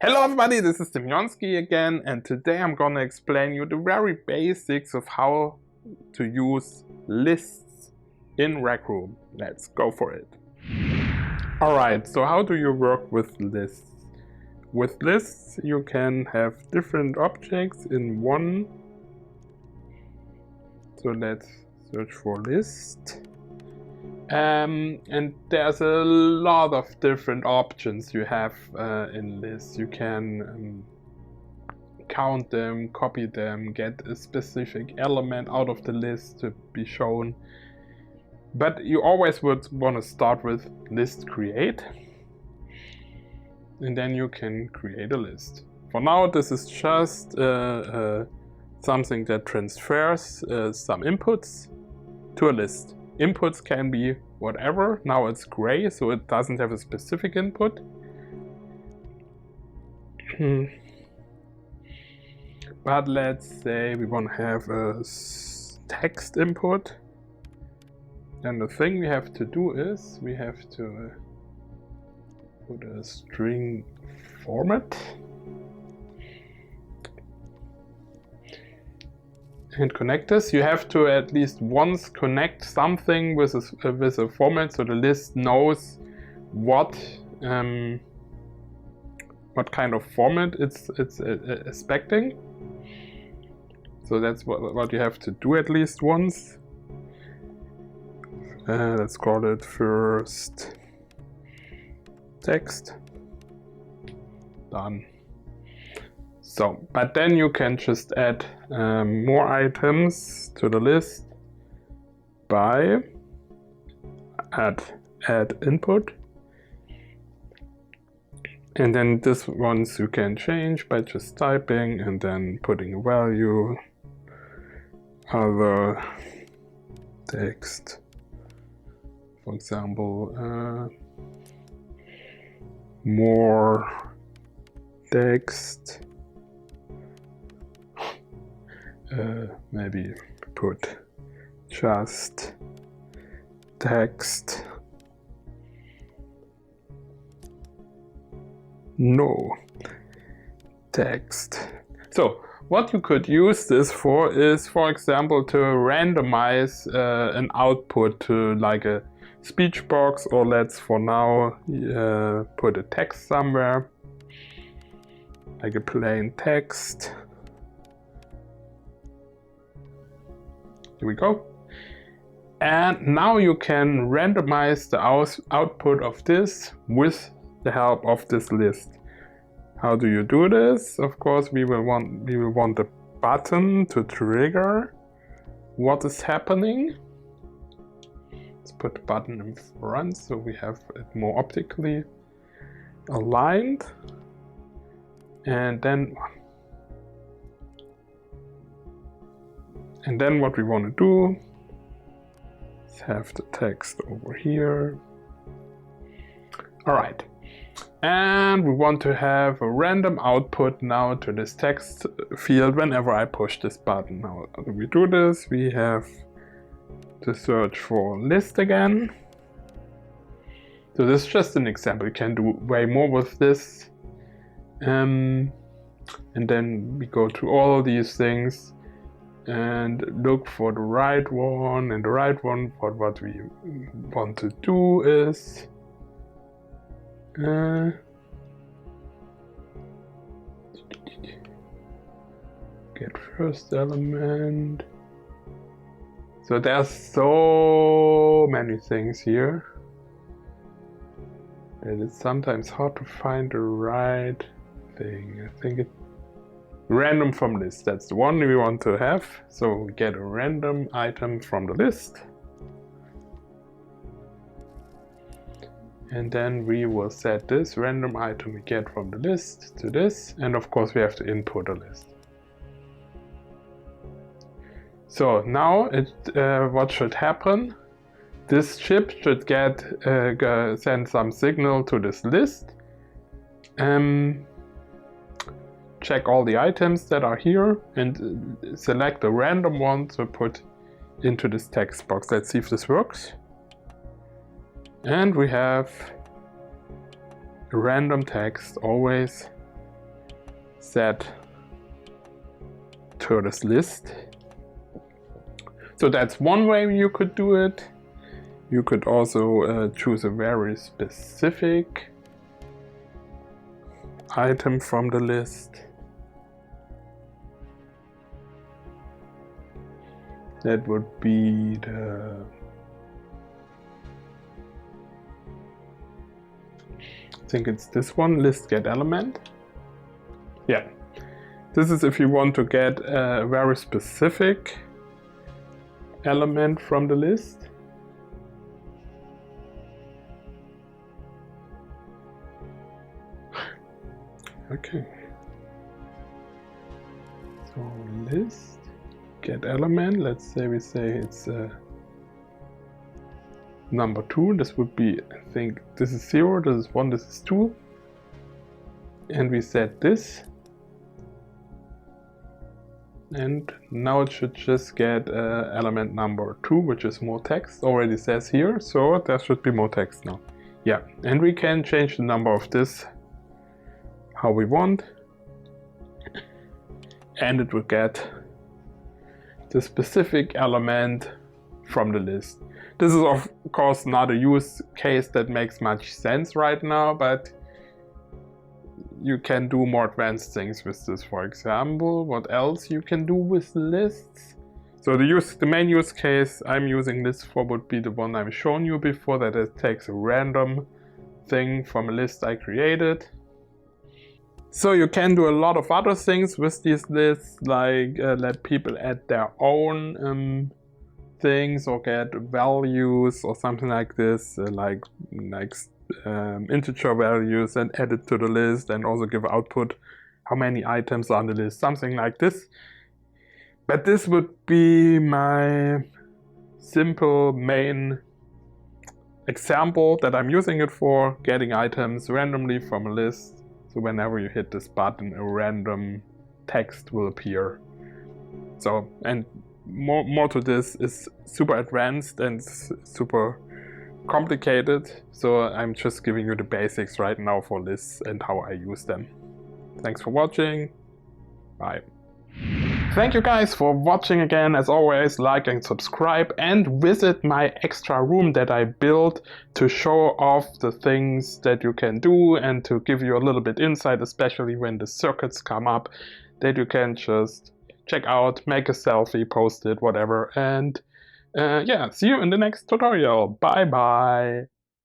Hello everybody, this is Simeonski again, and today I'm gonna explain you the very basics of how to use lists in Rec Room. Let's go for it. Alright, so how do you work with lists? With lists you can have different objects in one. So let's search for list. And there's a lot of different options you have in lists. You can count them, copy them, get a specific element out of the list to be shown. But you always would want to start with list create. And then you can create a list. For now, this is just something that transfers some inputs to a list. Inputs can be whatever. Now it's gray, so it doesn't have a specific input. But let's say we want to have a text input. Then the thing we have to do is we have to put a string format. And connect this. You have to at least once connect something with a format, so the list knows what kind of format it's expecting. So that's what you have to do at least once. Let's call it first text. Done. So, but then you can just add more items to the list by add input. And then this ones you can change by just typing and then putting a value, other text, for example, more text. Maybe put just text, no text. So what you could use this for is, for example, to randomize an output to like a speech box, or let's for now put a text somewhere, like a plain text. Here we go. And now you can randomize the output of this with the help of this list. How do you do this? Of course, we will want the button to trigger what is happening. Let's put the button in front so we have it more optically aligned. And then what we want to do is have the text over here. Alright. And we want to have a random output now to this text field whenever I push this button. Now, how do we do this? We have to search for list again. So this is just an example. You can do way more with this. And then we go through all of these things and look for the right one, and the right one for what we want to do is get first element. So there's so many things here that it's sometimes hard to find the right thing. I think it random from list, that's the one we want to have. So we get a random item from the list. And then we will set this random item we get from the list to this. And of course we have to input a list. So now what should happen? This chip should send some signal to this list. Check all the items that are here and select a random one to put into this text box. Let's see if this works. And we have a random text always set to this list. So that's one way you could do it. You could also choose a very specific item from the list. That would be the I think it's this one, list get element. Yeah, this is if you want to get a very specific element from the list. Okay. So list get element. Let's say we say it's number 2. This would be, I think this is 0, this is 1, this is 2. And we set this. And now it should just get element number 2, which is more text. Already says here, so there should be more text now. Yeah, and we can change the number of this how we want. And it will get the specific element from the list. This is of course not a use case that makes much sense right now, but you can do more advanced things with this. For example, what else you can do with lists? So the main use case I'm using this for would be the one I've shown you before, that it takes a random thing from a list I created. So you can do a lot of other things with these lists, like let people add their own things or get values or something like this, like integer values, and add it to the list, and also give output how many items are on the list, something like this. But this would be my simple main example that I'm using it for, getting items randomly from a list. So whenever you hit this button, a random text will appear. So, and more to this is super advanced and super complicated, so I'm just giving you the basics right now for lists and how I use them. Thanks for watching. Bye. Thank you guys for watching again. As always, like and subscribe, and visit my extra room that I built to show off the things that you can do and to give you a little bit insight, especially when the circuits come up, that you can just check out, make a selfie, post it, whatever. And yeah, see you in the next tutorial. Bye bye.